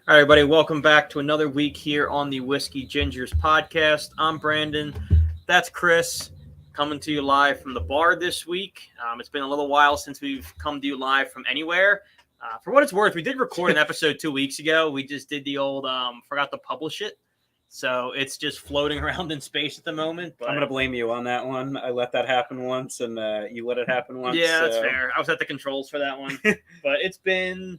All right, everybody, welcome back to another week here on the Whiskey Gingers podcast. I'm Brandon. That's Chris, coming to you live from the bar this week. It's been a little while since we've come to you live from anywhere. For what it's worth, we did record an episode 2 weeks ago. We just did the old forgot to publish it. So it's just floating around in space at the moment. But I'm going to blame you on that one. I let that happen once, and you let it happen once. Yeah, that's fair. I was at the controls for that one. But it's been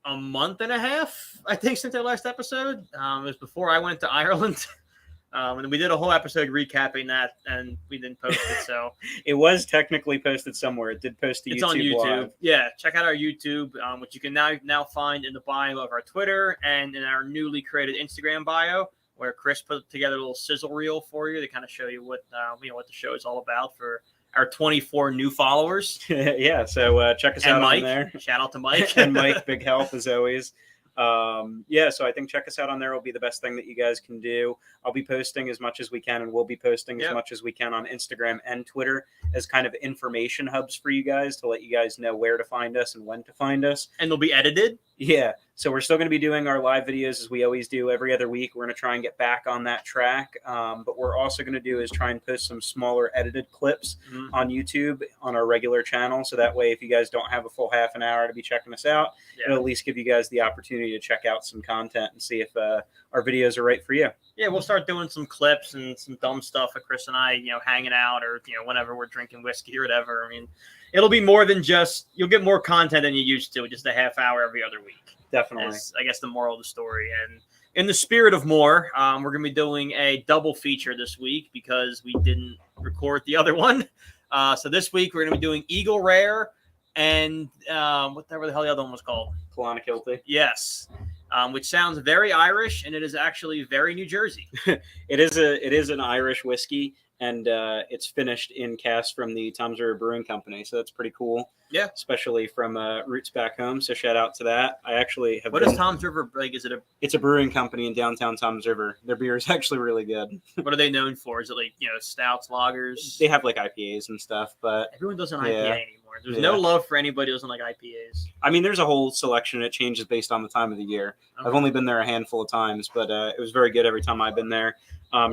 a month and a half, I think, since our last episode. It was before I went to Ireland. And we did a whole episode recapping that, and we didn't post it. So it was technically posted somewhere. It did post to YouTube. It's on YouTube. Live. Yeah, check out our YouTube, which you can now find in the bio of our Twitter and in our newly created Instagram bio, where Chris put together a little sizzle reel for you to kind of show you what what the show is all about for our 24 new followers. Yeah, so check us out Mike, on there. Shout out to Mike. And Mike, big help as always. So I think check us out on there will be the best thing that you guys can do. I'll be posting as much as we can, and we'll be posting as much as we can on Instagram and Twitter as kind of information hubs for you guys to let you guys know where to find us and when to find us. And they'll be edited. Yeah. So we're still going to be doing our live videos as we always do every other week. We're going to try and get back on that track. But we're also going to do is try and post some smaller edited clips on YouTube on our regular channel. So that way, if you guys don't have a full half an hour to be checking us out, it'll at least give you guys the opportunity to check out some content and see if our videos are right for you. Yeah, we'll start doing some clips and some dumb stuff with Chris and I, hanging out or, whenever we're drinking whiskey or whatever. I mean, it'll be more than just, you'll get more content than you used to, just a half hour every other week. Definitely. Is, I guess, the moral of the story. And in the spirit of more, we're going to be doing a double feature this week because we didn't record the other one. So this week we're going to be doing Eagle Rare and whatever the hell the other one was called. Clonakilty. Yes. Which sounds very Irish, and it is actually very New Jersey. It is an Irish whiskey, and it's finished in cask from the Tom's River Brewing Company, so that's pretty cool. Yeah, especially from roots back home. So shout out to that. I actually have. What is Tom's River like? It's a brewing company in downtown Tom's River. Their beer is actually really good. What are they known for? Is it like stouts, lagers? They have like IPAs and stuff, but everyone does an IPA anymore. There's no love for anybody who doesn't like IPAs. I mean, there's a whole selection. It changes based on the time of the year. Okay. I've only been there a handful of times, but it was very good every time I've been there.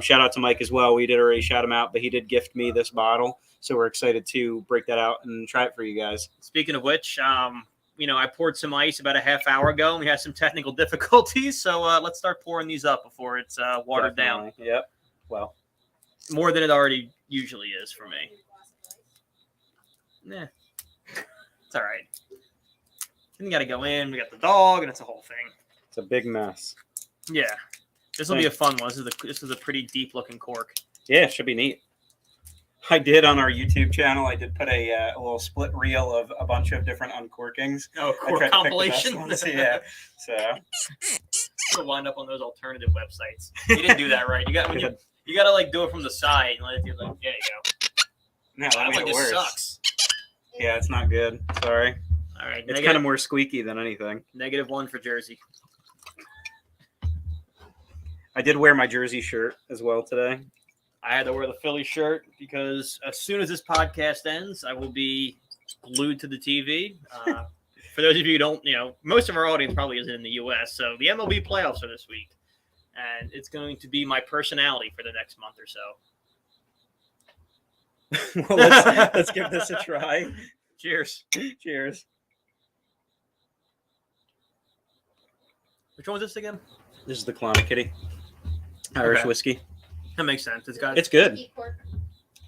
Shout out to Mike as well. We did already shout him out, but he did gift me this bottle. So we're excited to break that out and try it for you guys. Speaking of which, I poured some ice about a half hour ago, and we had some technical difficulties. So let's start pouring these up before it's watered down. Yep. Well, more than it already usually is for me. Nah. It's all right. Then you got to go in. We got the dog, and it's a whole thing. It's a big mess. Yeah. This will be a fun one. This is a pretty deep-looking cork. Yeah, it should be neat. I did on our YouTube channel. I did put a little split reel of a bunch of different uncorkings. Oh, cork compilation. Yeah. So you'll wind up on those alternative websites. You didn't do that right. You got to like do it from the side and let it do like there you go. No, that made it worse. Sucks. Yeah, it's not good. Sorry. All right. It's kind of more squeaky than anything. -1 for Jersey. I did wear my Jersey shirt as well today. I had to wear the Philly shirt because as soon as this podcast ends, I will be glued to the TV. For those of you who don't, most of our audience probably isn't in the U.S., so the MLB playoffs are this week. And it's going to be my personality for the next month or so. Well, let's give this a try. Cheers. Cheers. Which one was this again? This is the Clonakilty Irish whiskey. That makes sense. It's good.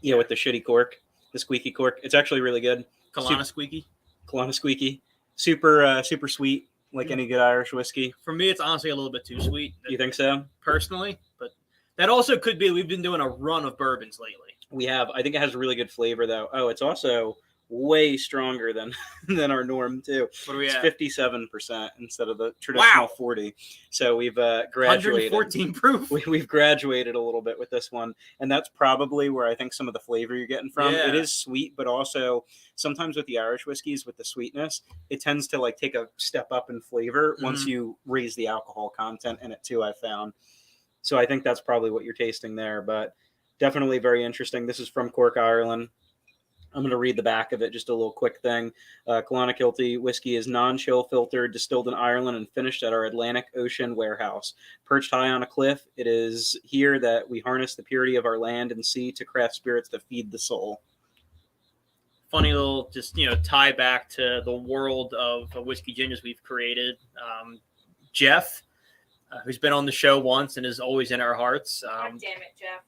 Yeah, with the shitty cork, the squeaky cork. It's actually really good. Clonakilty. Super sweet, like any good Irish whiskey. For me, it's honestly a little bit too sweet. You think so? Personally, but that also could be we've been doing a run of bourbons lately. We have. I think it has a really good flavor, though. Oh, it's also way stronger than our norm too. What are we it's at? 57% instead of the traditional 40. So we've graduated. 114 proof. We've graduated a little bit with this one, and that's probably where I think some of the flavor you're getting from. Yeah. It is sweet, but also sometimes with the Irish whiskeys, with the sweetness, it tends to like take a step up in flavor once you raise the alcohol content in it too. I found. So I think that's probably what you're tasting there, but definitely very interesting. This is from Cork, Ireland. I'm going to read the back of it, just a little quick thing. Clonakilty whiskey is non-chill filtered, distilled in Ireland, and finished at our Atlantic Ocean warehouse. Perched high on a cliff, it is here that we harness the purity of our land and sea to craft spirits that feed the soul. Funny little, just, tie back to the world of whiskey gingers we've created. Jeff, who's been on the show once and is always in our hearts. God damn it, Jeff.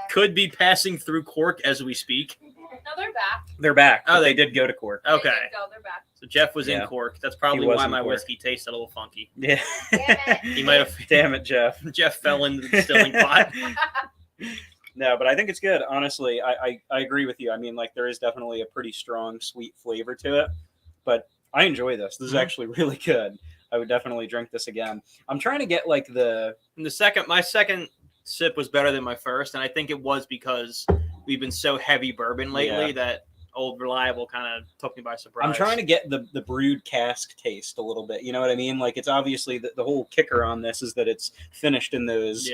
Could be passing through Cork as we speak. No, they're back. They're back. Oh, they did go to Cork. Okay. They did go, they're back. So Jeff was in Cork. That's probably was why in my Cork. whiskey tasted a little funky. Yeah. Damn it. He might have. Damn it, Jeff. Jeff fell into the distilling pot. No, but I think it's good. Honestly, I agree with you. I mean, like, there is definitely a pretty strong, sweet flavor to it. But I enjoy this. This is actually really good. I would definitely drink this again. I'm trying to get, like, my second sip was better than my first, and I think it was because we've been so heavy bourbon lately that Old Reliable kind of took me by surprise. I'm trying to get the brewed cask taste a little bit. You know what I mean? Like, it's obviously the whole kicker on this is that it's finished in those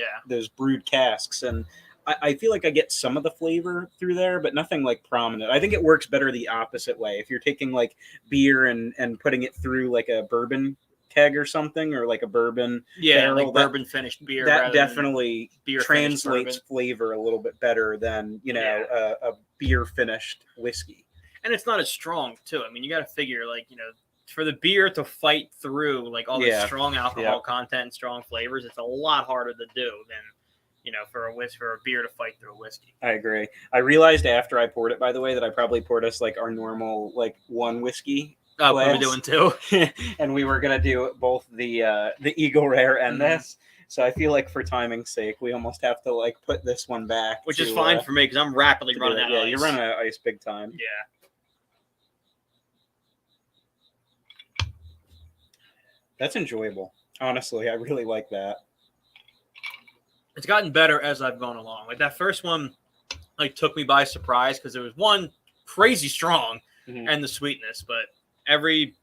brewed casks, and I feel like I get some of the flavor through there, but nothing like prominent. I think it works better the opposite way. If you're taking like beer and putting it through like a bourbon keg or something, or like a bourbon barrel, like bourbon finished beer. That definitely beer translates flavor a little bit better than a beer finished whiskey. And it's not as strong too. I mean, you got to figure for the beer to fight through like all the strong alcohol content and strong flavors, it's a lot harder to do than for a beer to fight through a whiskey. I agree. I realized after I poured it, by the way, that I probably poured us like our normal like one whiskey. Oh, what are we doing too? And we were gonna do both the Eagle Rare and this. So I feel like for timing's sake, we almost have to like put this one back. Which is fine for me because I'm rapidly running out of ice. Yeah, you're running out of ice big time. Yeah. That's enjoyable. Honestly, I really like that. It's gotten better as I've gone along. Like that first one, like took me by surprise because there was one crazy strong and the sweetness, but every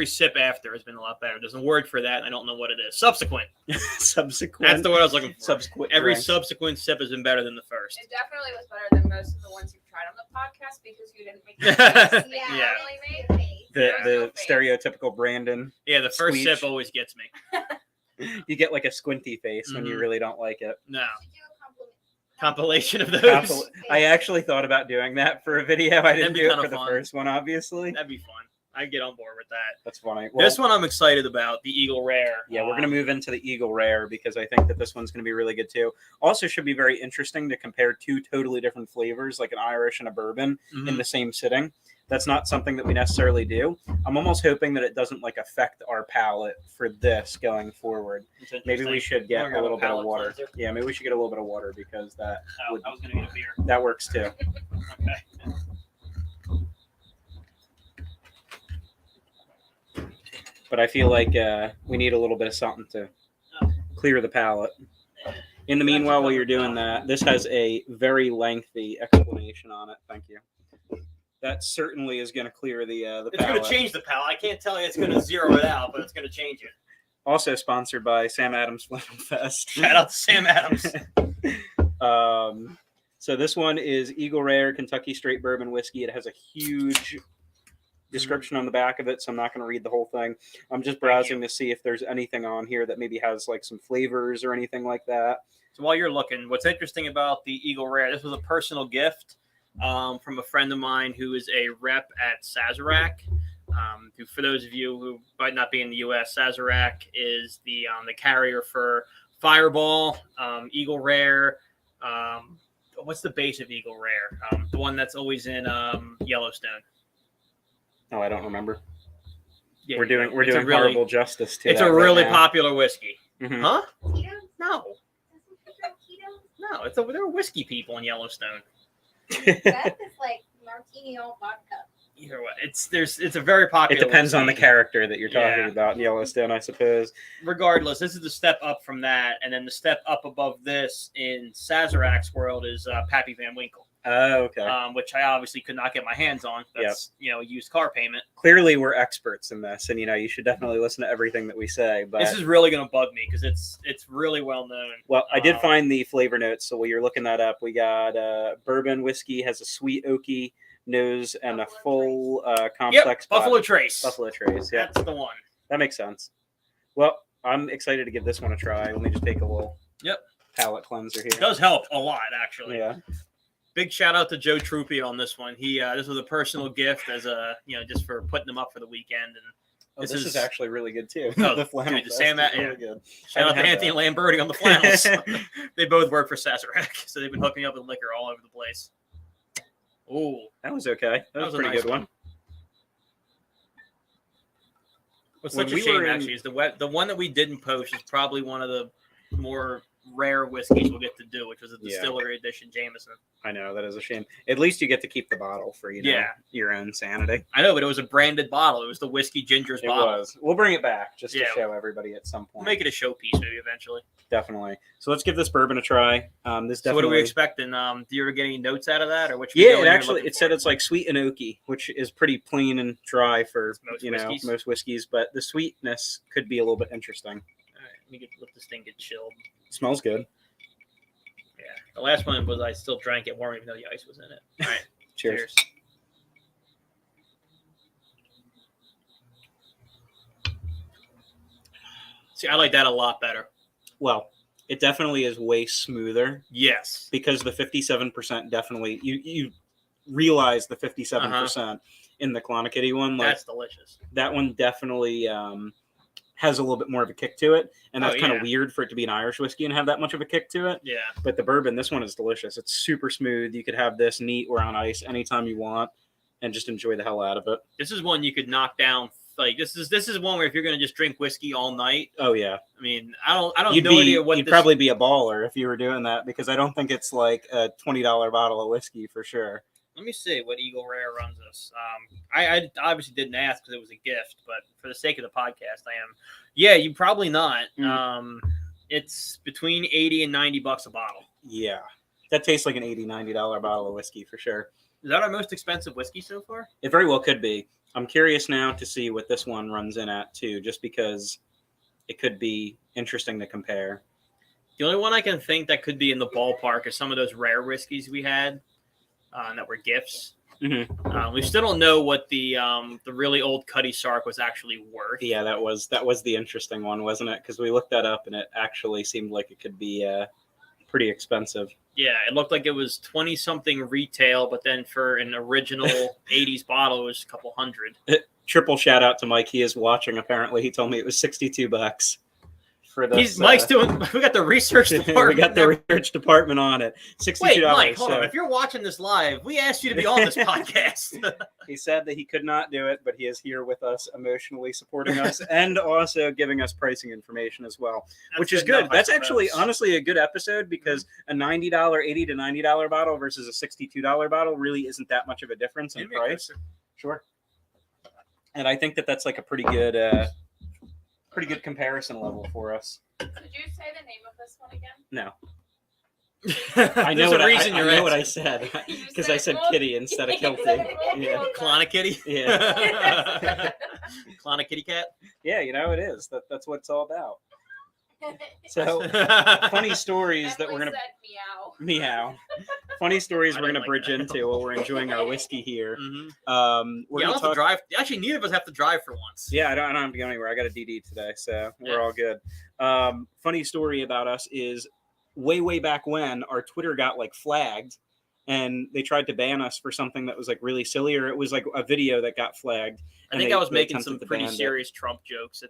sip after has been a lot better. There's a word for that, and I don't know what it is. Subsequent. Subsequent. That's the word I was looking for. Subsequent. Every subsequent sip has been better than the first. It definitely was better than most of the ones you've tried on the podcast because you didn't make the face. Yeah. Really made the stereotypical Brandon. Yeah, the first squeech. sip always gets me. You get like a squinty face when you really don't like it. No. Compilation of those. I actually thought about doing that for a video. I didn't do it for the fun. first one, obviously. That'd be fun. I'd get on board with that. That's funny. Well, this one I'm excited about, the Eagle Rare. Yeah, we're going to move into the Eagle Rare because I think that this one's going to be really good too. Also should be very interesting to compare two totally different flavors, like an Irish and a bourbon in the same sitting. That's not something that we necessarily do. I'm almost hoping that it doesn't like affect our palate for this going forward. Maybe we should get a little bit of water. Cleanser. Yeah, maybe we should get a little bit of water because that I was going to get a beer. That works too. Okay. But I feel like we need a little bit of something to clear the palate. In the meanwhile, while you're doing that, this has a very lengthy explanation on it. Thank you. That certainly is going to clear the palate. It's going to change the palate. I can't tell you it's going to zero it out, but it's going to change it. Also sponsored by Sam Adams Flavor Fest. Shout out to Sam Adams. So this one is Eagle Rare Kentucky Straight Bourbon Whiskey. It has a huge description on the back of it, so I'm not going to read the whole thing. I'm just browsing to see if there's anything on here that maybe has like some flavors or anything like that. So while you're looking, what's interesting about the Eagle Rare, this was a personal gift from a friend of mine who is a rep at Sazerac. Who, for those of you who might not be in the U.S., Sazerac is the carrier for Fireball, Eagle Rare. What's the base of Eagle Rare? The one that's always in Yellowstone. Oh, I don't remember. Yeah, we're doing horrible justice to it. It's a really popular whiskey. Mm-hmm. Huh? Keto? No. Keto? No, there are whiskey people in Yellowstone. That is like martini old vodka. Either way, it's a very popular. It depends on the whiskey. character that you're talking about in Yellowstone, I suppose. Regardless, this is the step up from that, and then the step up above this in Sazerac's world is Pappy Van Winkle. Okay. Which I obviously could not get my hands on. That's a used car payment. Clearly, we're experts in this, and you should definitely listen to everything that we say. But this is really going to bug me because it's really well known. Well, I did find the flavor notes, so while you're looking that up, we got bourbon whiskey has a sweet oaky nose and a full complex Buffalo Trace. Buffalo Trace, yeah, that's the one. That makes sense. Well, I'm excited to give this one a try. Let me just take a little palate cleanser here. It does help a lot, actually. Yeah. Big shout out to Joe Truppi on this one. He this was a personal gift as a just for putting them up for the weekend, and this is actually really good too. Oh, the flannel. Dude, the Sam, really good. Shout out to Anthony and Lamberti on the flannels. They both work for Sazerac, so they've been hooking up with liquor all over the place. Oh, that was okay. That was a pretty nice good one. What's such a shame actually is the one that we didn't post is probably one of the more rare whiskeys we'll get to do, which was a distillery edition Jameson. I know, that is a shame. At least you get to keep the bottle for your own sanity. I know, but it was a branded bottle. It was the Whiskey Ginger's bottle. It was. We'll bring it back just to show everybody at some point. We'll make it a showpiece maybe eventually. Definitely. So let's give this bourbon a try. So what are we expecting? Do you ever get any notes out of that, or which? It said it's like sweet and oaky, which is pretty clean and dry for most whiskeys, but the sweetness could be a little bit interesting. All right, let me let this thing get chilled. It smells good. Yeah, the last one was I still drank it warm even though the ice was in it. All right, cheers. See, I like that a lot better. Well, it definitely is way smoother. Yes. Because the 57% definitely, you realize the 57% in the Clonakilty one. Like, that's delicious. That one definitely has a little bit more of a kick to it. And that's kind of weird for it to be an Irish whiskey and have that much of a kick to it. Yeah. But the bourbon, this one is delicious. It's super smooth. You could have this neat or on ice anytime you want and just enjoy the hell out of it. This is one you could knock down. Like this is one where if you're gonna just drink whiskey all night. Oh yeah. I mean, I don't know idea what you'd probably be a baller if you were doing that because I don't think it's like a $20 bottle of whiskey for sure. Let me see what Eagle Rare runs us. I obviously didn't ask because it was a gift, but for the sake of the podcast, I am. Yeah, you probably not. It's between $80 and $90 a bottle. Yeah, that tastes like an $80-$90 bottle of whiskey for sure. Is that our most expensive whiskey so far? It very well could be. I'm curious now to see what this one runs in at too, just because it could be interesting to compare. The only one I can think that could be in the ballpark is some of those rare whiskeys we had that were gifts. Mm-hmm. We still don't know what the really old Cuddy Sark was actually worth. Yeah, that was the interesting one, wasn't it? Because we looked that up and it actually seemed like it could be pretty expensive. Yeah, it looked like it was 20-something retail, but then for an original 80s bottle, it was a couple hundred. Triple shout out to Mike. He is watching, apparently. He told me it was $62 for this. Mike's doing. We got the research department. We got the research department on it. $62. Wait, Mike, hold on. If you're watching this live, we asked you to be on this podcast. He said that he could not do it, but he is here with us, emotionally supporting us, and also giving us pricing information as well, which is good. That's actually, honestly, a good episode because a $80 to $90 bottle versus a $62 bottle really isn't that much of a difference in price. Sure. And I think that that's like a pretty good comparison level for us. Did you say the name of this one again? No. I know what I said because I said kitty instead of kilty. Yeah. Clonakilty? Yeah. Clonakilty cat? Yeah, it is. That's what it's all about. So funny stories that we're gonna meow. Funny stories we're gonna bridge into while we're enjoying our whiskey here. Mm-hmm. We're gonna have to drive. Actually, neither of us have to drive for once. Yeah, I don't have to go anywhere. I got a DD today, so we're all good. Funny story about us is way back when our Twitter got like flagged, and they tried to ban us for something that was like really silly, or it was like a video that got flagged. I think I was making some pretty serious Trump jokes.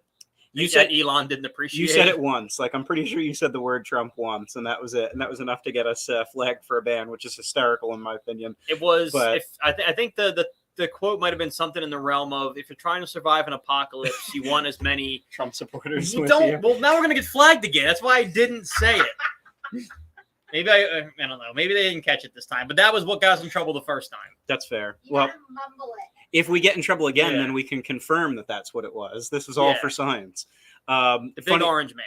You said Elon didn't appreciate. You said it once. Like I'm pretty sure you said the word Trump once, and that was it. And that was enough to get us flagged for a ban, which is hysterical in my opinion. It was. But I think the quote might have been something in the realm of, "If you're trying to survive an apocalypse, you want as many Trump supporters." You don't. Well, now we're gonna get flagged again. That's why I didn't say it. Maybe I don't know. Maybe they didn't catch it this time, but that was what got us in trouble the first time. That's fair. You well, mumble it. If we get in trouble again, then we can confirm that that's what it was. This is all for science. The big orange man.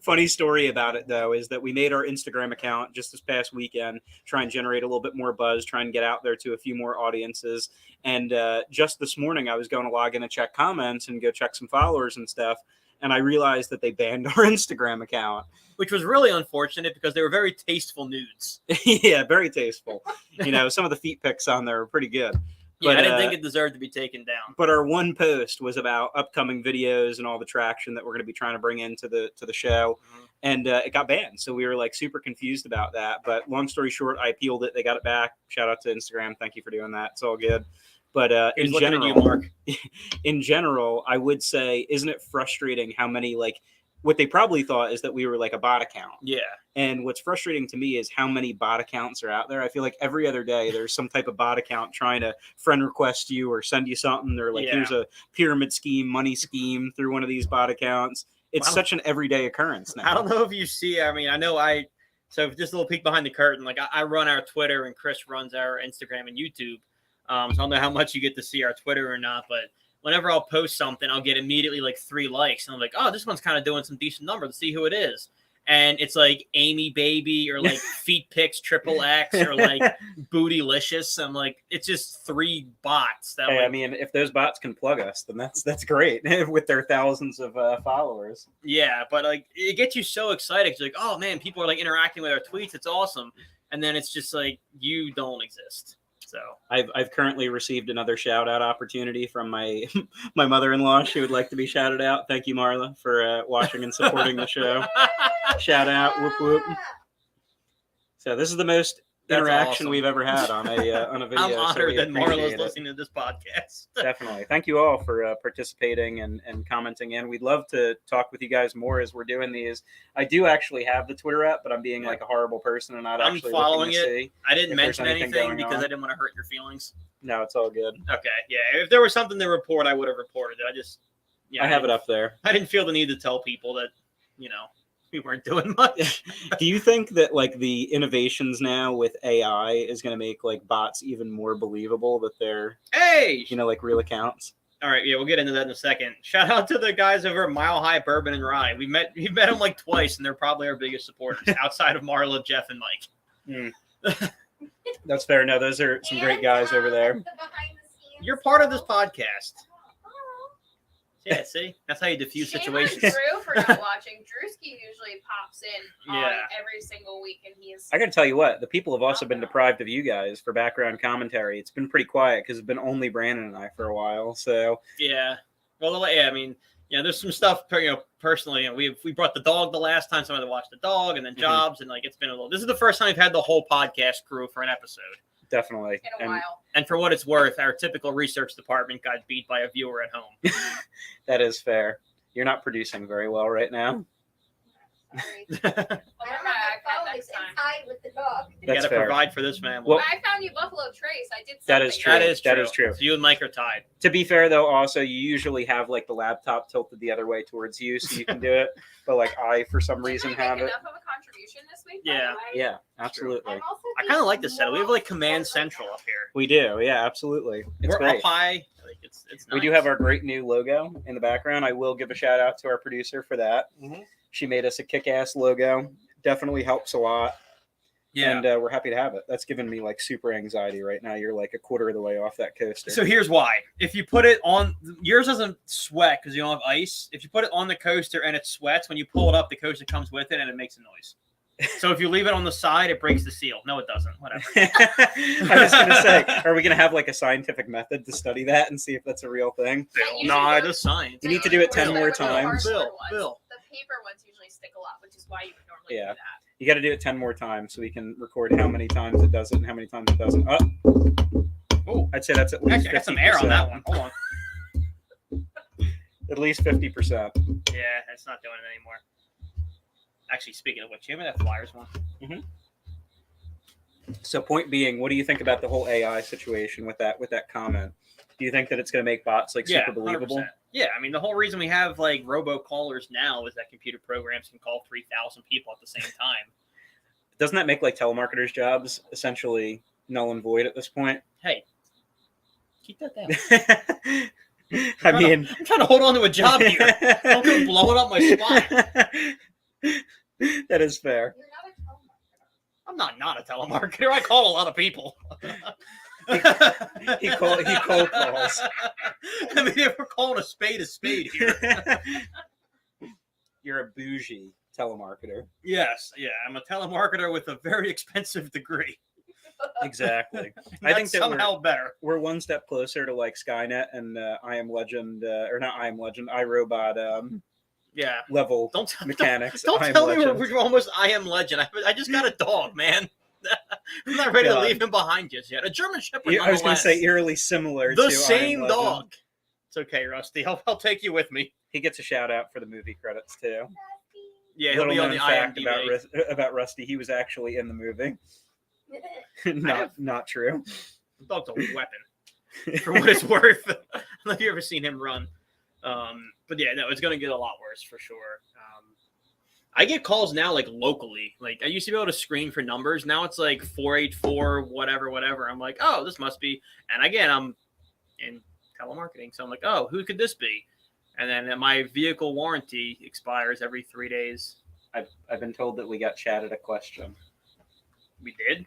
Funny story about it, though, is that we made our Instagram account just this past weekend, try and generate a little bit more buzz, try and get out there to a few more audiences. And just this morning, I was going to log in and check comments and go check some followers and stuff. And I realized that they banned our Instagram account. Which was really unfortunate because they were very tasteful nudes. Yeah, very tasteful. Some of the feet pics on there are pretty good. Yeah, But, I didn't think it deserved to be taken down. But our one post was about upcoming videos and all the traction that we're going to be trying to bring into the show. Mm-hmm. And it got banned. So we were like super confused about that. But long story short, I appealed it. They got it back. Shout out to Instagram. Thank you for doing that. It's all good. But in general, I would say, isn't it frustrating how many, like, what they probably thought is that we were like a bot account. Yeah. And what's frustrating to me is how many bot accounts are out there. I feel like every other day there's some type of bot account trying to friend request you or send you something, or like, here's a pyramid scheme, money scheme through one of these bot accounts. It's such an everyday occurrence now. I don't know if you see, so just a little peek behind the curtain, like I run our Twitter and Chris runs our Instagram and YouTube. So I don't know how much you get to see our Twitter or not, but whenever I'll post something, I'll get immediately like 3 likes. And I'm like, oh, this one's kind of doing some decent number. Let's see who it is. And it's like Amy Baby or like Feet Pics XXX or like Bootylicious. I'm like, it's just 3 bots. That I mean, if those bots can plug us, then that's great with their thousands of followers. Yeah, but like it gets you so excited. You're like, oh man, people are like interacting with our tweets. It's awesome. And then it's just like, you don't exist. So I've currently received another shout out opportunity from my mother-in-law. She would like to be shouted out. Thank you, Marla, for watching and supporting the show. Shout out, whoop whoop. So this is the most interaction we've ever had on a video. I'm honored that Marla's it. listening to this podcast. Definitely. Thank you all for participating and commenting in. We'd love to talk with you guys more as we're doing these. I do actually have the Twitter app, but I'm being like a horrible person and not actually following looking to it. see I didn't mention anything because on. I didn't want to hurt your feelings. No, it's all good. Okay, yeah. If there was something to report, I would have reported it. I have it up there. I didn't feel the need to tell people that, we weren't doing much. Do you think that like the innovations now with AI is going to make like bots even more believable that they're, like real accounts? All right, yeah, we'll get into that in a second. Shout out to the guys over at Mile High Bourbon and Rye. We've met them like twice, and they're probably our biggest supporters outside of Marla, Jeff, and Mike. That's fair. No, those are some great guys over there. You're part of this podcast. Yeah, see? That's how you diffuse situations. Drew for not watching. Drewski usually pops in every single week, and I got to tell you what, the people have also been deprived of you guys for background commentary. It's been pretty quiet because it's been only Brandon and I for a while. So yeah, well, yeah, I mean, there's some stuff. Personally, we brought the dog the last time. Somebody watched the dog, and then Jobs, and like it's been a little. This is the first time we've had the whole podcast crew for an episode. Definitely. In a while. And for what it's worth, our typical research department got beat by a viewer at home. That is fair. You're not producing very well right now. With the dog. You got to provide for this family. Well, I found you Buffalo Trace. I did something. That is true. That is true. So you and Mike are tied. To be fair, though, also you usually have like the laptop tilted the other way towards you, so you can do it. But like I, for some reason, have it. Enough of a contribution this week. Yeah, absolutely. I kind of like this setup. We have like Command Central up here. We do. Yeah, absolutely. We're great. Up high. Like, it's nice. We do have our great new logo in the background. I will give a shout out to our producer for that. Mm-hmm. She made us a kick-ass logo. Definitely helps a lot. Yeah. And we're happy to have it. That's giving me like super anxiety right now. You're like a quarter of the way off that coaster. So here's why. If you put it on, yours doesn't sweat because you don't have ice. If you put it on the coaster and it sweats, when you pull it up, the coaster comes with it and it makes a noise. So if you leave it on the side, it breaks the seal. No, it doesn't. Whatever. I was going to say, are we going to have like a scientific method to study that and see if that's a real thing? No, it is science. You need to do it 10 more times. Bill. The paper ones usually stick a lot, which is why you would normally do that. You got to do it 10 more times so we can record how many times it does it and how many times it doesn't. Oh, I'd say that's at least 50%. I got some air on that one. Hold on. At least 50%. Yeah, it's not doing it anymore. Actually, speaking of which, you remember that Flyers one? Mm-hmm. So, point being, what do you think about the whole AI situation with that comment? Do you think that it's going to make bots like super believable? 100%. Yeah, I mean, the whole reason we have like robocallers now is that computer programs can call 3,000 people at the same time. Doesn't that make like telemarketers' jobs essentially null and void at this point? Hey, keep that down. I mean, I'm trying to hold on to a job here. I'm going to blow it up my spine. That is fair. You're not a telemarketer. I'm not a telemarketer. I call a lot of people. He cold calls. I mean, if we're calling a spade here. You're a bougie telemarketer. Yes, yeah, I'm a telemarketer with a very expensive degree. Exactly. That's I think that somehow better. we're one step closer to like Skynet and I Am Legend, or not I Am Legend, iRobot Yeah. level Don't tell, mechanics. Don't I Am tell me Legend. we're almost I Am Legend. I just got a dog, man. I'm not ready to God. leave him behind just yet. A German Shepherd. I was going to nonetheless. say eerily similar The to same I Am Legend. dog. It's okay, Rusty. I'll take you with me. He gets a shout out for the movie credits too. Yeah, he'll Little be on known the fact IMDb. about Rusty, he was actually in the movie. have- not true. The dog's a weapon, for what it's worth. I don't know if you've ever seen him run. But yeah, no, it's going to get a lot worse for sure. I get calls now like locally. Like I used to be able to screen for numbers. Now it's like 484 whatever. I'm like, oh, this must be. And again, I'm in telemarketing, so I'm like, oh, who could this be? And then my vehicle warranty expires every 3 days. I've been told that we got chatted a question. We did.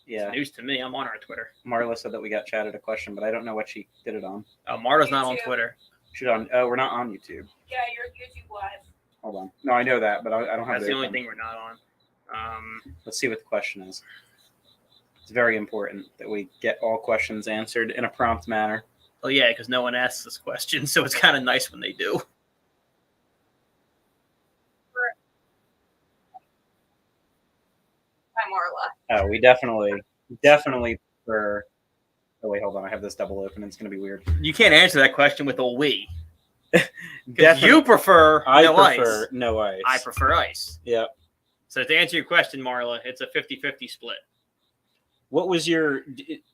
Yeah, It's news to me. I'm on our Twitter. Marla said that we got chatted a question, but I don't know what she did it on. Marta's not on YouTube. Twitter. She's on. Oh, we're not on YouTube. Yeah, you're YouTube Live. Hold on. No, I know that, but I don't have That's it the only open. thing we're not on. Let's see what the question is. It's very important that we get all questions answered in a prompt manner. Well, yeah, because no one asks this question, so it's kind of nice when they do. Hi, Marla. Oh, we definitely prefer. Oh wait, hold on. I have this double open. It's gonna be weird. You can't answer that question with a we. 'Cause Definitely- you prefer I no prefer ice. no ice. I prefer ice. Yeah. So to answer your question, Marla, it's a 50-50 split. What was your?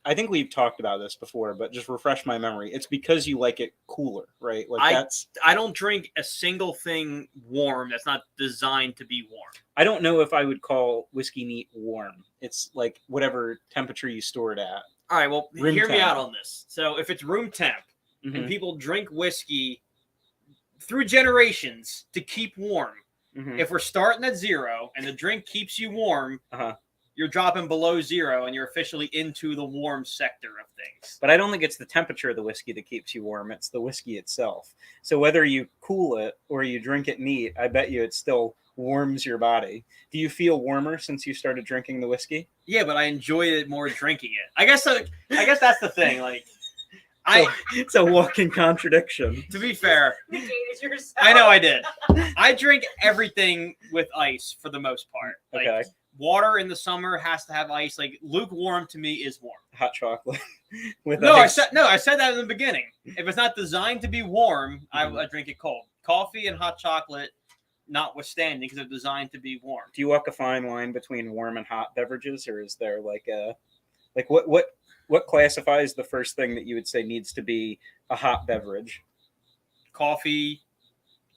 I think we've talked about this before, but just refresh my memory. It's because you like it cooler, right? Like that's. I don't drink a single thing warm that's not designed to be warm. I don't know if I would call whiskey neat warm. It's like whatever temperature you store it at. All right, well, Room hear me temp. out on this. So if it's room temp and Mhm, people drink whiskey through generations to keep warm, mhm. if we're starting at 0 and the drink keeps you warm, Uh-huh. you're dropping below 0 and you're officially into the warm sector of things. But I don't think it's the temperature of the whiskey that keeps you warm. It's the whiskey itself. So whether you cool it or you drink it neat, I bet you it still warms your body. Do you feel warmer since you started drinking the whiskey? Yeah, but I enjoy it more drinking it. I guess that's the thing. Like, It's a walking contradiction. to be fair, Negated yourself. I know I did. I drink everything with ice for the most part. Like, Okay. water in the summer has to have ice. Like lukewarm to me is warm. Hot chocolate with No, I ice. said that in the beginning. If it's not designed to be warm, I drink it cold. Coffee and hot chocolate, notwithstanding, because they're designed to be warm. Do you walk a fine line between warm and hot beverages, or is there like what classifies the first thing that you would say needs to be a hot beverage? Coffee,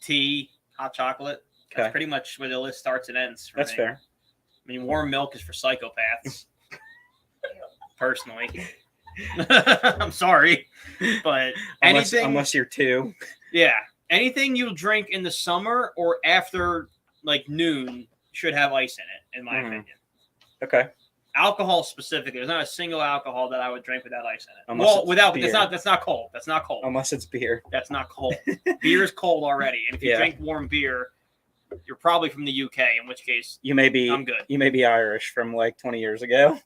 tea, hot chocolate. Okay. That's pretty much where the list starts and ends. For That's me. fair. I mean, warm milk is for psychopaths. Personally, I'm sorry, but anything, unless you're two. yeah, anything you drink in the summer or after like noon should have ice in it, in my Mhm. opinion. Okay. Alcohol specifically, there's not a single alcohol that I would drink without ice in it. Unless Well, it's without beer. that's not cold. That's not cold. Unless it's beer. That's not cold. Beer is cold already, and if you Yeah. drink warm beer, you're probably from the UK, in which case You may be I'm good. You may be Irish from like 20 years ago.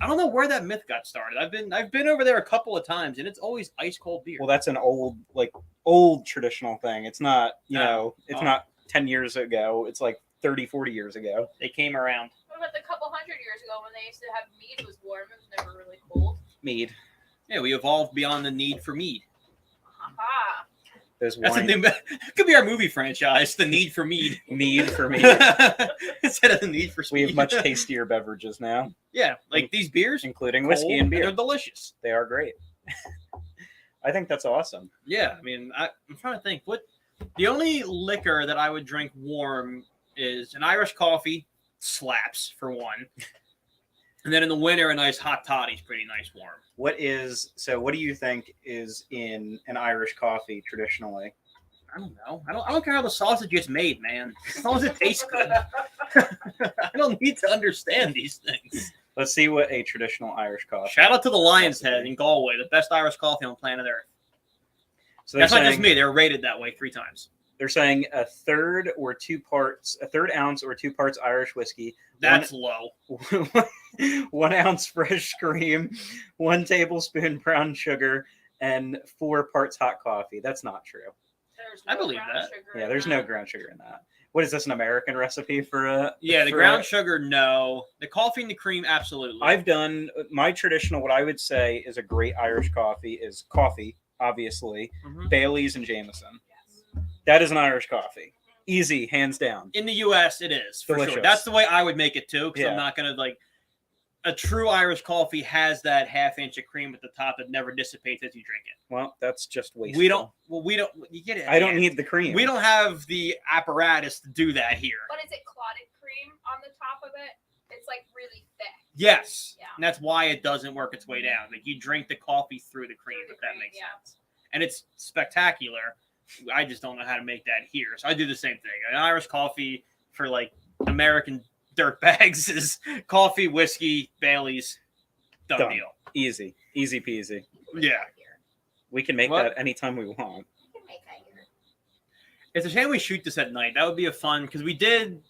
I don't know where that myth got started. I've been over there a couple of times, and it's always ice cold beer. Well, that's an old traditional thing. It's not, it's Oh. not 10 years ago. It's like 30, 40 years ago. They came around. What about the couple hundred years ago when they used to have mead was warm? It was never really cold. Mead. Yeah, we evolved beyond the need for mead. Aha. There's That's a wine. new. It could be our movie franchise, The Need for Mead. Mead for me. Instead of the need for We speed. have much tastier beverages now, Yeah, like these beers, including whiskey and they're beer. delicious. They are great. I think that's awesome. Yeah, I mean, I'm trying to think. The only liquor that I would drink warm is an Irish coffee. Slaps for one. And then in the winter, a nice hot toddy is pretty nice warm. What do you think is in an Irish coffee traditionally? I don't know. I don't care how the sausage gets made, man. As long as it tastes good. I don't need to understand these things. Let's see what a traditional Irish coffee. Shout out to the Lion's Head in Galway, the best Irish coffee on planet Earth. So that's not just me. They're rated that way 3 times. They're saying a third ounce or 2 parts Irish whiskey. That's low. 1 ounce fresh cream, 1 tablespoon brown sugar, and 4 parts hot coffee. That's not true. I believe that. Yeah, there's no ground sugar in that. What is this, an American recipe for the ground sugar, no. The coffee and the cream, absolutely. I've done my traditional, what I would say is a great Irish coffee is coffee, obviously, Bailey's and Jameson. Yes. That is an Irish coffee. Easy, hands down. In the U.S., it is, for Delicious. Sure. That's the way I would make it, too, because I'm not going to, a true Irish coffee has that half-inch of cream at the top that never dissipates as you drink it. Well, that's just wasteful. You get it. I don't need the cream. We don't have the apparatus to do that here. But is it clotted cream on the top of it? It's really thick. Yes. Yeah. And that's why it doesn't work its way down. You drink the coffee through the cream, if that makes sense. And it's spectacular. I just don't know how to make that here. So I do the same thing. An Irish coffee for American dirt bags is coffee, whiskey, Bailey's, done deal. Easy peasy. Yeah. We can make that anytime we want. We can make that here. It's a shame we shoot this at night. That would be a fun, because we did,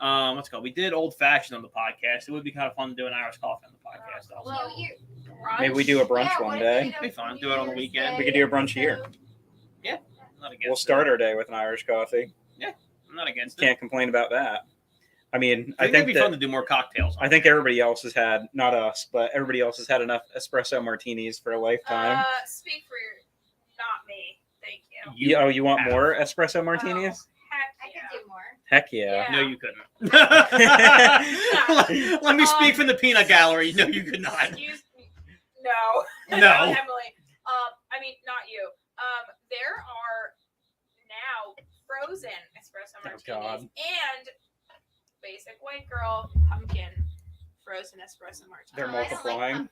we did old fashioned on the podcast. It would be kind of fun to do an Irish coffee on the podcast also. Well, maybe we do a brunch one day. It'd be fun. Do it on the weekend. We could do a brunch here. Yeah. I'm not against We'll start our day with an Irish coffee. Yeah. I'm not against it. Can't complain about that. I mean, I think it'd be fun to do more cocktails. I think everybody else has had, not us, but everybody else has had enough espresso martinis for a lifetime. Speak for not me. Thank you. You want more espresso martinis? I can do more. Heck yeah. No, you couldn't. Let me speak from the peanut gallery. No, you could not. Excuse me. No. No. Emily. Not you. There are now frozen espresso martinis and basic white girl pumpkin frozen espresso martini. They're multiplying.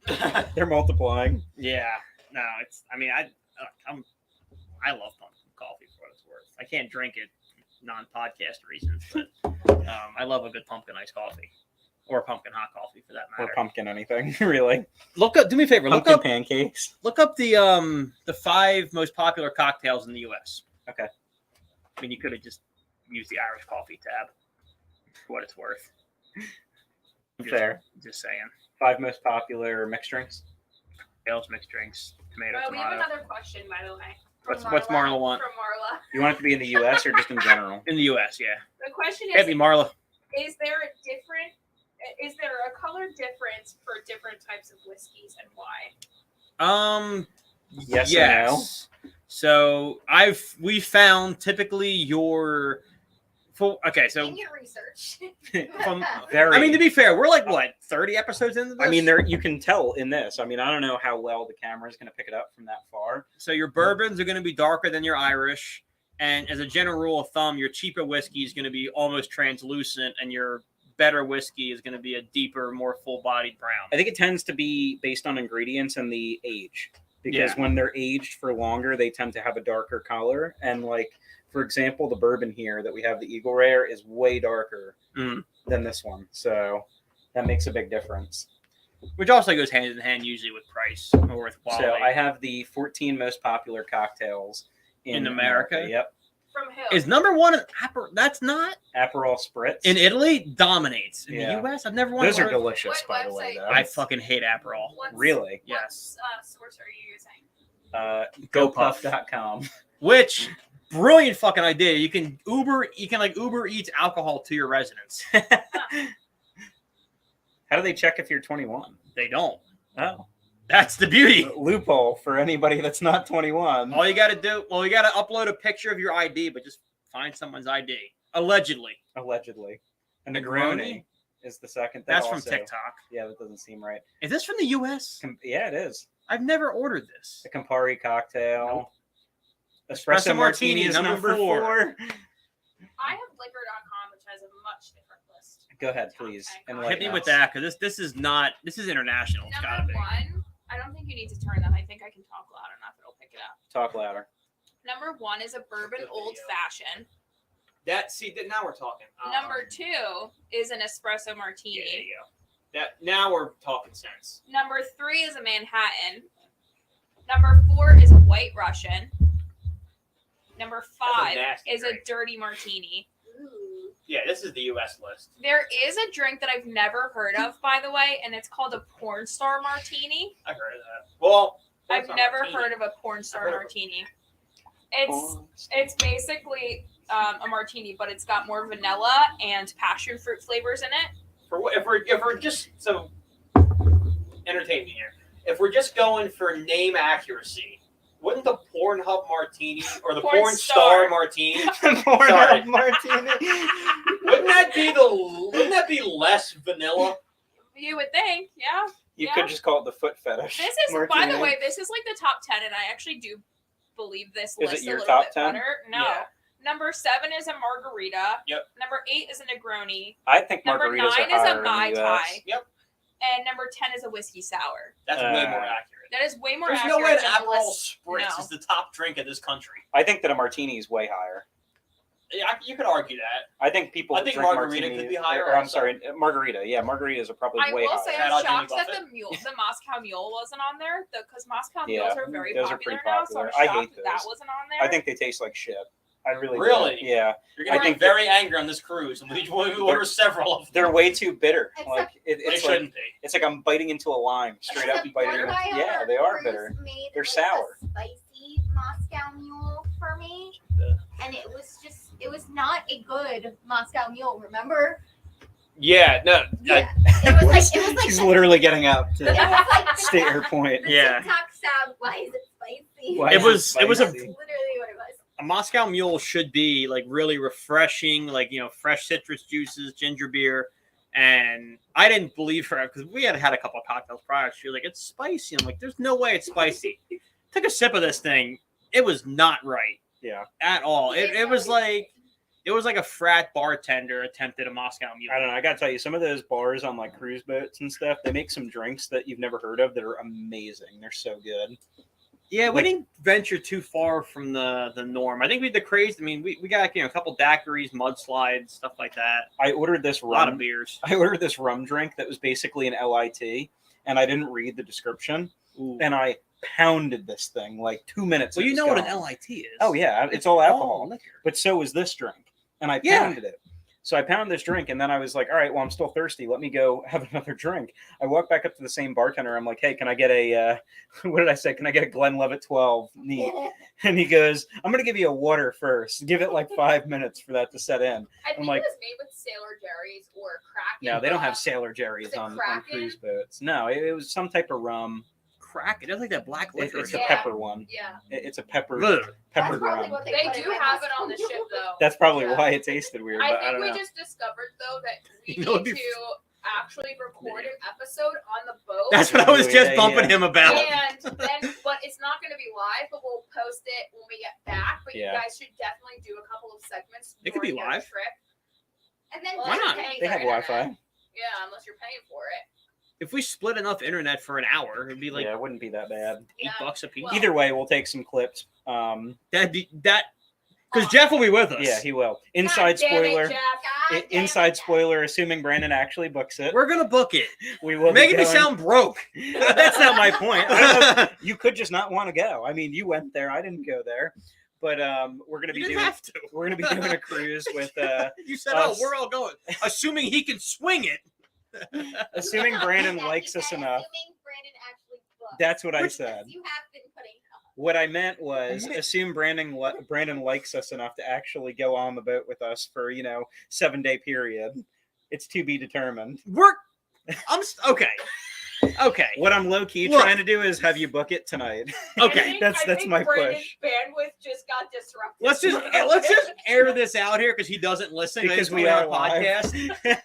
Like They're multiplying. Yeah. No, it's. I love pumpkin coffee for what it's worth. I can't drink it non-podcast reasons, but I love a good pumpkin iced coffee or pumpkin hot coffee for that matter. Or pumpkin anything, really. Look up. Do me a favor. Pumpkin pancakes. Look up the 5 most popular cocktails in the U.S. Okay. I mean, you could have just used the Irish coffee tab. For what it's worth. Fair. Just saying. 5 most popular mixed drinks. Ales, mixed drinks, tomato. we have another question, by the way. What's Marla want? From Marla. You want it to be in the U.S. or just in general? In the U.S., yeah. The question is: Can't be Marla. Is there a color difference for different types of whiskeys and why? Yes. And no. So we found typically your. So in your research. To be fair, we're 30 episodes into this? I mean, you can tell in this. I mean, I don't know how well the camera is going to pick it up from that far. So your bourbons are going to be darker than your Irish. And as a general rule of thumb, your cheaper whiskey is going to be almost translucent, and your better whiskey is going to be a deeper, more full-bodied brown. I think it tends to be based on ingredients and the age. Because when they're aged for longer, they tend to have a darker color. And for example, the bourbon here that we have, the Eagle Rare, is way darker than this one. So that makes a big difference. Which also goes hand in hand usually with price or with quality. So I have the 14 most popular cocktails in America. Yep. From who? Is number 1 an Aperol? That's not. Aperol Spritz. In Italy, dominates. In the U.S., I've never wanted. Those are delicious, by the way, though. I fucking hate Aperol. Really? Yes. What source are you using? GoPuff.com. Which brilliant fucking idea. You can Uber Eats alcohol to your residence. How do they check if you're 21? They don't. Oh. That's the beauty. Loophole for anybody that's not 21. All you got to do, you got to upload a picture of your ID, but just find someone's ID. Allegedly. And Negroni is the second. That's from TikTok. Yeah, that doesn't seem right. Is this from the U.S.? Yeah, it is. I've never ordered this. The Campari cocktail. Nope. Espresso martini is number 4. I have liquor.com, which has a much different list. Go ahead, please. Okay. And Hit me with that, because this is international. It's gotta Number be. 1, I don't think you need to turn them. I think I can talk loud enough. It'll pick it up. Talk louder. Number 1 is a bourbon old fashioned. Now we're talking. Number 2 is an espresso martini. Yeah, there you go. Now we're talking sense. Number 3 is a Manhattan. Number 4 is a White Russian. Number 5 is a dirty martini. Ooh. Yeah, this is the U.S. list. There is a drink that I've never heard of, by the way, and it's called a porn star martini. I've heard of that. Well, I've never heard of a porn star martini. It's basically a martini, but it's got more vanilla and passion fruit flavors in it. If we're just so entertain me here. If we're just going for name accuracy, wouldn't the Pornhub martini or the Porn Star martini? Pornhub martini. Wouldn't that be less vanilla? You would think, yeah. You could just call it the foot fetish. This is, martini. by the way, this is like the top 10, and I actually do believe this Is list it your a little top bit 10? better. No. Yeah. Number 7 is a margarita. Yep. Number 8 is a Negroni. I think Number margaritas 9 are is higher a in Mai the US. Tai. Yep. And number 10 is a whiskey sour. That's way more accurate. That is way more There's accurate no way an than the Aperol list. Spritz No. is the top drink in this country. I think that a martini is way higher. Yeah, you could argue that. I think people. I think drink margarita martinis, could be higher Or, I'm also. sorry, margarita. Yeah, margaritas are probably I way will higher. say Shout I'm out Jimmy shocked that Buffett. the Moscow Mule wasn't on there, because Moscow Yeah, Mules are very those are popular pretty now, so I'm popular. I shocked hate that those. wasn't on there. I think they taste like shit. I really do. Really? Yeah, You're going I to think be very angry on this cruise, and we order several of them. they're way too bitter. Except Like They it's like shouldn't be. it's like I'm biting into a lime, straight up Except biting. one Into, guy on yeah, our they are cruise bitter. made, They're like, sour. A spicy Moscow Mule for me, and it was not a good Moscow Mule. Remember? Yeah, no. Yeah, it was like She's literally getting up it to was like the state her point. The Yeah. TikTok sound. Why is it spicy? Why It is was- it was a- That's spicy? literally what it was. A Moscow Mule should be like really refreshing, like, fresh citrus juices, ginger beer. And I didn't believe her because we had a couple of cocktails prior. She was like, "It's spicy." I'm like, "There's no way it's spicy." Took a sip of this thing. It was not right Yeah, at all. It was like a frat bartender attempted a Moscow Mule. I don't know. I gotta tell you, some of those bars on like cruise boats and stuff, they make some drinks that you've never heard of that are amazing. They're so good. Yeah, we Like- didn't venture too far from the norm. I think we did the craze. I mean, we got a couple daiquiris, mudslides, stuff like that. I ordered this A lot of rum. beers. I ordered this rum drink that was basically an LIT, and I didn't read the description, and I pounded this thing like 2 minutes. Well, it you was know what an gone. LIT is. Oh yeah, it's all alcohol. liquor. But so was this drink, and I Yeah. pounded it. So I pounded this drink, and then I was like, all right, well, I'm still thirsty. Let me go have another drink. I walk back up to the same bartender. I'm like, hey, can I get a, what did I say? Can I get a Glenlivet 12 neat? And he goes, I'm going to give you a water first. Give it like 5 minutes for that to set in. I think like- it was made with Sailor Jerry's or Kraken. No, they don't have Sailor Jerry's Is it on Kraken? cruise boats. No, it was some type of rum. Crack. It does like that black liquor. It's a Yeah. pepper one. Yeah. It's a pepper Ugh. That's peppered probably rum. what They put do in my have it Moscow on the Mule. ship, though. That's probably Yeah. why it tasted weird. I But I think don't we know. just discovered, though, that we You know, need it'd be- to actually record an episode on the boat. That's what I was just Yeah, bumping yeah. him about. And then, but it's not going to be live, but we'll post it when we get back. But Yeah. you guys should definitely do a couple of segments. It could be during your live. Trip. And then Well, Why you're not? paying They for have internet. Wi-Fi. Yeah, unless you're paying for it. If we split enough internet for an hour, it'd be like Yeah, it wouldn't be that bad. Yeah. $8 a piece. Well- Either way, we'll take some clips. That'd be that because Jeff will be with us. Yeah, he will. Inside God damn it, spoiler. Jeff. God damn Inside it. spoiler. Assuming Brandon actually books it, We're gonna book it. we will. Making be me going. sound broke. That's not my point. I don't know. You could just not want to go. I mean, you went there. I didn't go there. But we're gonna You be didn't doing. have to. We're gonna be doing a cruise with. You said, us. "Oh, we're all going," assuming he can swing it. Assuming Brandon That likes you us said, enough. Assuming Brandon actually booked. That's what I Which- said. You have been putting up. What I meant was assume Brandon likes us enough to actually go on the boat with us for 7-day period. It's to be determined. Okay. Okay. What I'm low key Look. trying to do is have you book it tonight. Okay. I That's think my Brandon's push. bandwidth just got disrupted. Let's just air this out here because he doesn't listen Because to we our are live. podcast.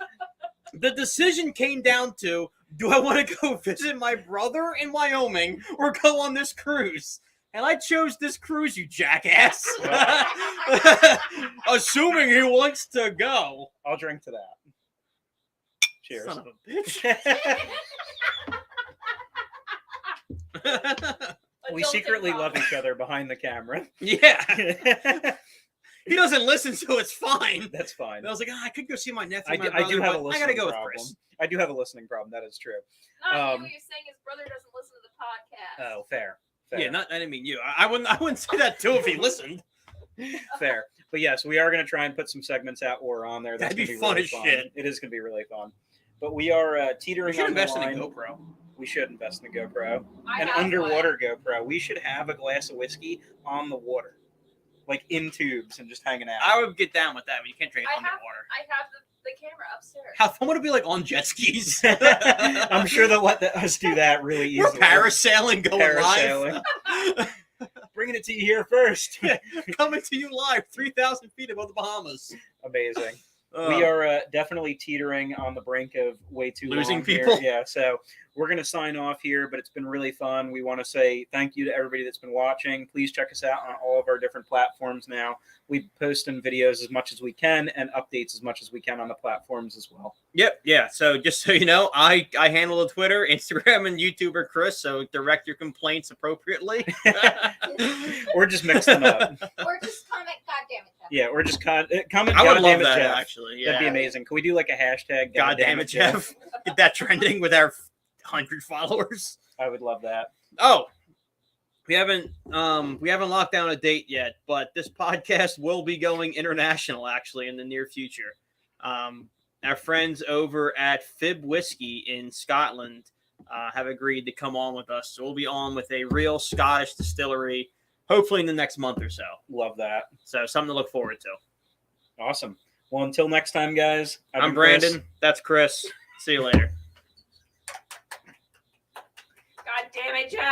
The decision came down to: do I want to go visit my brother in Wyoming or go on this cruise? And I chose this cruise, you jackass. Assuming he wants to go. I'll drink to that. Cheers. Son of a bitch. We Adult secretly improv. love each other behind the camera. Yeah. He doesn't listen, so it's fine. That's fine. I was like, I could go see my nephew. I my do, brother, I do have a but I listening gotta go problem. with Chris. I do have a listening problem. That is true. Not Um, you. You're saying his brother doesn't listen to the podcast. Oh, fair. Yeah, I didn't mean you. I wouldn't say that too if he listened. Fair. But yes, we are going to try and put some segments out or on there. That's That'd be gonna fun really as shit. It is going to be really fun. But we are We teetering should on the invest in a line. GoPro. We should invest in a GoPro. I An have underwater GoPro. We should have a glass of whiskey on the water, like in tubes and just hanging out. I would get down with that, but you can't drink it I have- underwater. I have the camera upstairs. How fun would it be like on jet skis? I'm sure they'll let us do that really We're easily. parasailing going Parasailing. live. Bringing it to you here first. Coming to you live, 3,000 feet above the Bahamas. Amazing. We are definitely teetering on the brink of way too Losing long here. people? Yeah, so we're going to sign off here, but it's been really fun. We want to say thank you to everybody that's been watching. Please check us out on all of our different platforms now. We post in videos as much as we can and updates as much as we can on the platforms as well. Yep, yeah. So just so you know, I handle the Twitter, Instagram, and YouTuber Chris. So direct your complaints appropriately. Or just mix them up. Or just comment, God damn it, Jeff. Yeah, or just comment. I would "God love damn it, that Jeff." actually. That'd be Yeah. amazing. Can we do like a hashtag? God damn it, Jeff. Get that trending with our 100 followers. I would love that. Oh, we haven't locked down a date yet, but this podcast will be going international actually in the near future. Our friends over at Fib Whiskey in Scotland have agreed to come on with us, so we'll be on with a real Scottish distillery, hopefully in the next month or so. Love that. So something to look forward to. Awesome. Well, until next time, guys. I've I'm been Chris. Brandon. That's Chris. See you later. God damn it, Jeff.